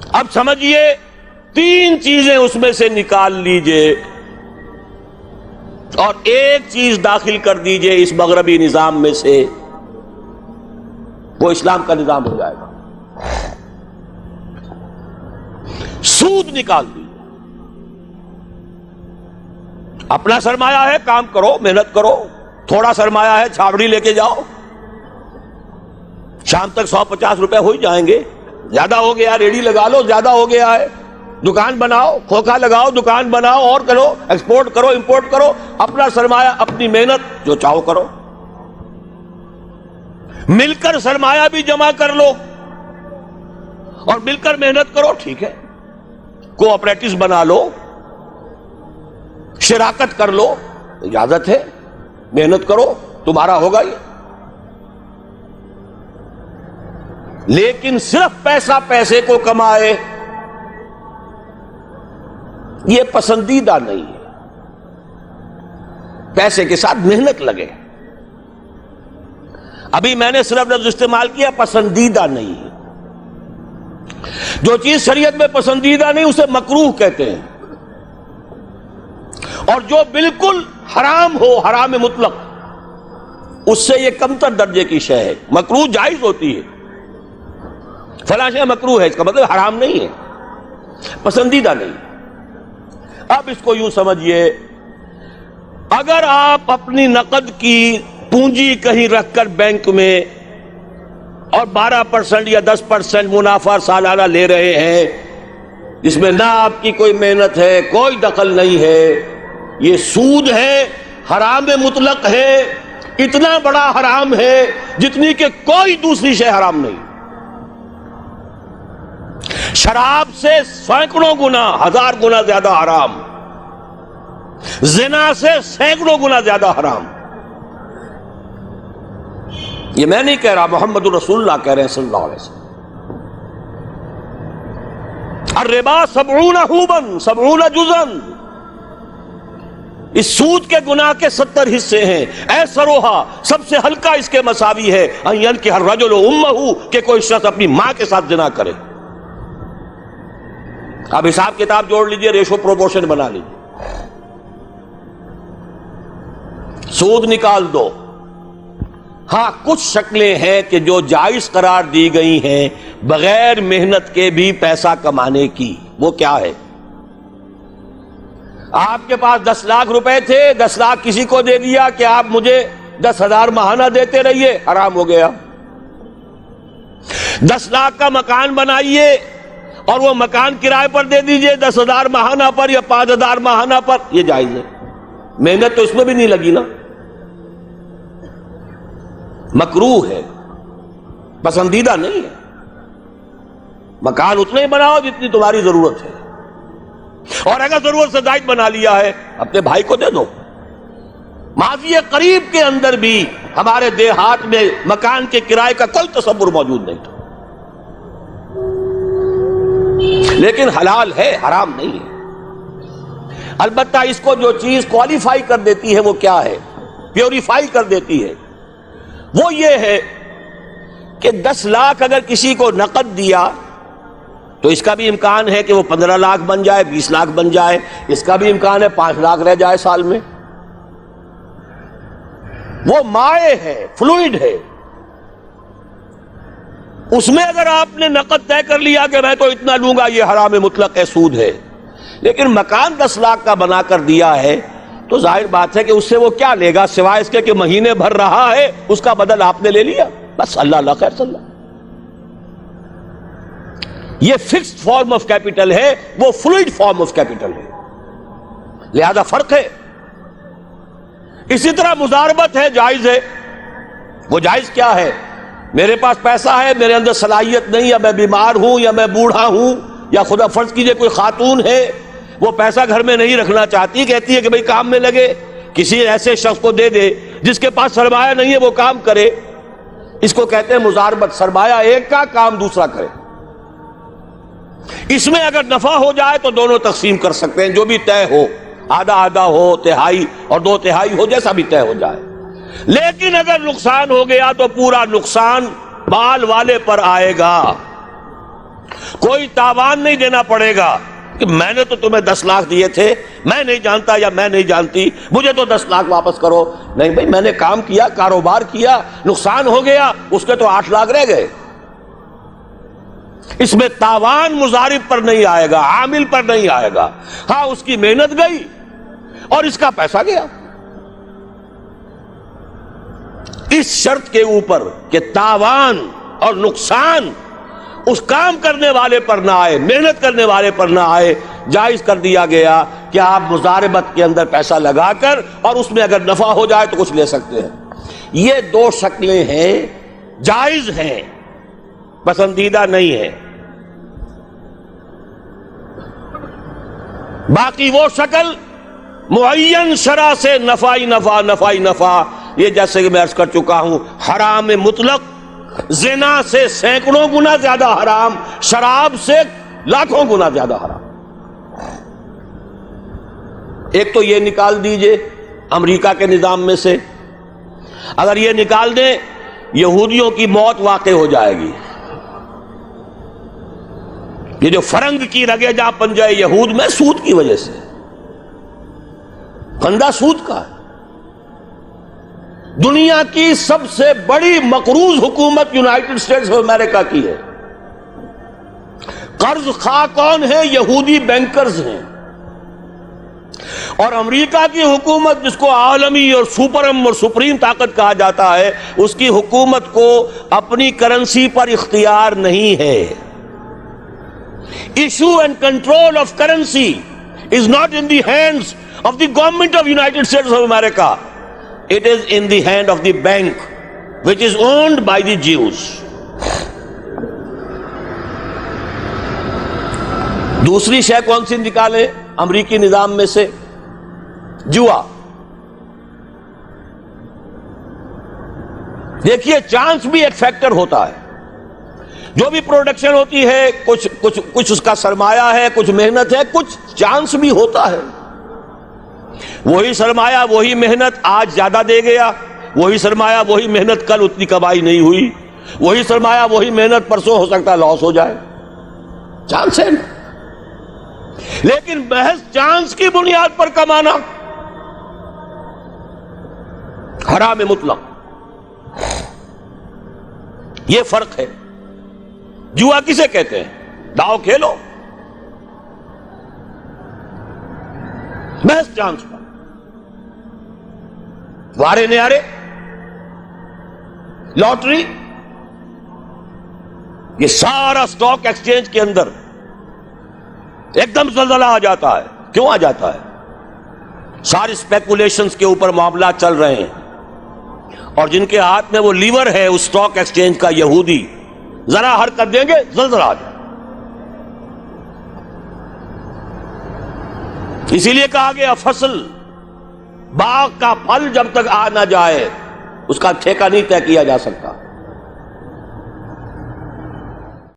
اب سمجھیے 3 چیزیں اس میں سے نکال لیجئے اور ایک چیز داخل کر دیجئے اس مغربی نظام میں سے، وہ اسلام کا نظام ہو جائے گا۔ سود نکال دیجئے، اپنا سرمایہ ہے، کام کرو، محنت کرو، تھوڑا سرمایہ ہے، چھاوڑی لے کے جاؤ، شام تک 150 روپے ہو ہی جائیں گے، زیادہ ہو گیا ریڈی لگا لو، زیادہ ہو گیا ہے دکان بناؤ، کھوکھا لگاؤ، دکان بناؤ، اور کرو، ایکسپورٹ کرو، امپورٹ کرو، اپنا سرمایہ، اپنی محنت جو چاہو کرو، مل کر سرمایہ بھی جمع کر لو اور مل کر محنت کرو، ٹھیک ہے، کوآپریٹس بنا لو، شراکت کر لو، اجازت ہے، محنت کرو، تمہارا ہوگا ہی۔ لیکن صرف پیسہ پیسے کو کمائے یہ پسندیدہ نہیں ہے، پیسے کے ساتھ محنت لگے۔ ابھی میں نے صرف لفظ استعمال کیا پسندیدہ نہیں ہے، جو چیز شریعت میں پسندیدہ نہیں اسے مکروہ کہتے ہیں، اور جو بالکل حرام ہو، حرام مطلق، اس سے یہ کمتر درجے کی شے ہے۔ مکروہ جائز ہوتی ہے، فلاں شے مکروہ ہے، اس کا مطلب حرام نہیں ہے، پسندیدہ نہیں۔ اب اس کو یوں سمجھیے، اگر آپ اپنی نقد کی پونجی کہیں رکھ کر بینک میں اور 12% یا 10% منافع سالانہ لے رہے ہیں، جس میں نہ آپ کی کوئی محنت ہے، کوئی دخل نہیں ہے، یہ سود ہے، حرام مطلق ہے، اتنا بڑا حرام ہے جتنی کہ کوئی دوسری شے حرام نہیں۔ شراب سے سینکڑوں گنا، 1000 گنا زیادہ حرام، زنا سے سینکڑوں گنا زیادہ حرام۔ یہ میں نہیں کہہ رہا، محمد رسول اللہ کہہ رہے ہیں صلی اللہ علیہ وسلم۔ الربا 70 حوبا 70 جزءا، اس سود کے گناہ کے 70 حصے ہیں۔ ایسروہا، سب سے ہلکا اس کے مساوی ہے، ان ینکح الرجل امہ، کہ کوئی شخص اپنی ماں کے ساتھ زنا کرے۔ اب حساب کتاب جوڑ لیجئے، ریشو پروپورشن بنا لیجئے، سود نکال دو۔ ہاں کچھ شکلیں ہیں کہ جو جائز قرار دی گئی ہیں بغیر محنت کے بھی پیسہ کمانے کی، وہ کیا ہے؟ آپ کے پاس 10 لاکھ روپے تھے، 10 لاکھ کسی کو دے دیا کہ آپ مجھے 10,000 ماہانہ دیتے رہیے، حرام ہو گیا۔ 10 لاکھ کا مکان بنائیے اور وہ مکان کرائے پر دے دیجئے 10,000 ماہانہ پر یا 5,000 ماہانہ پر، یہ جائز ہے، محنت تو اس میں بھی نہیں لگی نا، مکروہ ہے، پسندیدہ نہیں ہے۔ مکان اتنا ہی بناؤ جتنی تمہاری ضرورت ہے، اور اگر ضرورت سے زائد بنا لیا ہے اپنے بھائی کو دے دو۔ ماضی قریب کے اندر بھی ہمارے دیہات میں مکان کے کرائے کا کوئی تصور موجود نہیں تھا، لیکن حلال ہے، حرام نہیں ہے۔ البتہ اس کو جو چیز کوالیفائی کر دیتی ہے وہ کیا ہے، پیوریفائی کر دیتی ہے، وہ یہ ہے کہ 10 لاکھ اگر کسی کو نقد دیا تو اس کا بھی امکان ہے کہ وہ 15 لاکھ بن جائے، 20 لاکھ بن جائے، اس کا بھی امکان ہے 5 لاکھ رہ جائے سال میں۔ وہ مائع ہے، فلوئڈ ہے، اس میں اگر آپ نے نقد طے کر لیا کہ میں تو اتنا لوں گا، یہ حرام مطلق ہے، سود ہے۔ لیکن مکان 10 لاکھ کا بنا کر دیا ہے تو ظاہر بات ہے کہ اس سے وہ کیا لے گا سوائے اس کے کہ مہینے بھر رہا ہے، اس کا بدل آپ نے لے لیا، بس اللہ اللہ خیر صلی اللہ۔ یہ فکسڈ فارم آف کیپٹل ہے، وہ فلوئڈ فارم آف کیپٹل ہے، لہذا فرق ہے۔ اسی طرح مضاربت ہے، جائز ہے۔ وہ جائز کیا ہے؟ میرے پاس پیسہ ہے، میرے اندر صلاحیت نہیں، یا میں بیمار ہوں، یا میں بوڑھا ہوں، یا خدا فرض کیجئے کوئی خاتون ہے وہ پیسہ گھر میں نہیں رکھنا چاہتی، کہتی ہے کہ بھئی کام میں لگے، کسی ایسے شخص کو دے دے جس کے پاس سرمایہ نہیں ہے، وہ کام کرے، اس کو کہتے ہیں مضاربت، سرمایہ ایک کا، کام دوسرا کرے۔ اس میں اگر نفع ہو جائے تو دونوں تقسیم کر سکتے ہیں، جو بھی طے ہو، آدھا آدھا ہو، تہائی اور 2 تہائی ہو، جیسا بھی طے ہو جائے۔ لیکن اگر نقصان ہو گیا تو پورا نقصان مال والے پر آئے گا، کوئی تاوان نہیں دینا پڑے گا کہ میں نے تو تمہیں 10 لاکھ دیے تھے، میں نہیں جانتا یا میں نہیں جانتی، مجھے تو 10 لاکھ واپس کرو۔ نہیں بھائی، میں نے کام کیا، کاروبار کیا، نقصان ہو گیا، اس کے تو 8 لاکھ رہ گئے۔ اس میں تاوان مضارب پر نہیں آئے گا، عامل پر نہیں آئے گا۔ ہاں، اس کی محنت گئی اور اس کا پیسہ گیا، اس شرط کے اوپر کہ تاوان اور نقصان اس کام کرنے والے پر نہ آئے، محنت کرنے والے پر نہ آئے، جائز کر دیا گیا کہ آپ مضاربت کے اندر پیسہ لگا کر اور اس میں اگر نفع ہو جائے تو کچھ لے سکتے ہیں۔ یہ 2 شکلیں ہیں، جائز ہیں، پسندیدہ نہیں ہے۔ باقی وہ شکل معین شرع سے نفعی نفع، یہ جیسے کہ میں عرض کر چکا ہوں، حرام مطلق، زنا سے سینکڑوں گنا زیادہ حرام، شراب سے لاکھوں گنا زیادہ حرام۔ ایک تو یہ نکال دیجئے امریکہ کے نظام میں سے، اگر یہ نکال دیں یہودیوں کی موت واقع ہو جائے گی۔ یہ جو فرنگ کی رگے جا پنجے یہود میں سود کی وجہ سے، پھندا سود کا ہے۔ دنیا کی سب سے بڑی مقروض حکومت یونائٹڈ اسٹیٹس آف امریکہ کی ہے۔ قرض خواہ کون ہے؟ یہودی بینکرز ہیں۔ اور امریکہ کی حکومت، جس کو عالمی اور سپرم اور سپریم طاقت کہا جاتا ہے، اس کی حکومت کو اپنی کرنسی پر اختیار نہیں ہے۔ Issue and control of currency is not in the hands of the government of United States of America. It is in the hand of the bank, which is owned by the Jews. دوسری شے کون سی نکالیں امریکی نظام میں سے؟ جوا۔ دیکھیے، چانس بھی ایک فیکٹر ہوتا ہے۔ جو بھی پروڈکشن ہوتی ہے، کچھ اس کا سرمایہ ہے، کچھ محنت ہے، کچھ چانس بھی ہوتا ہے۔ وہی سرمایہ وہی محنت آج زیادہ دے گیا، وہی سرمایہ وہی محنت کل اتنی کمائی نہیں ہوئی، وہی سرمایہ وہی محنت پرسوں ہو سکتا ہے لاس ہو جائے، چانس ہے نا۔ لیکن محض چانس کی بنیاد پر کمانا حرام مطلق، یہ فرق ہے۔ جوا کسے کہتے ہیں؟ داؤ کھیلو محض چانس پر، وارے نیارے، لاٹری، یہ سارا سٹاک ایکسچینج کے اندر ایک دم زلزلہ آ جاتا ہے۔ کیوں آ جاتا ہے؟ ساری اسپیکولیشنز کے اوپر معاملات چل رہے ہیں، اور جن کے ہاتھ میں وہ لیور ہے اس سٹاک ایکسچینج کا، یہودی، ذرا حرکت دیں گے زلزلہ آ جائے۔ اسی لیے کہا گیا فصل، باغ کا پھل جب تک آ نہ جائے اس کا ٹھیکہ نہیں طے کیا جا سکتا۔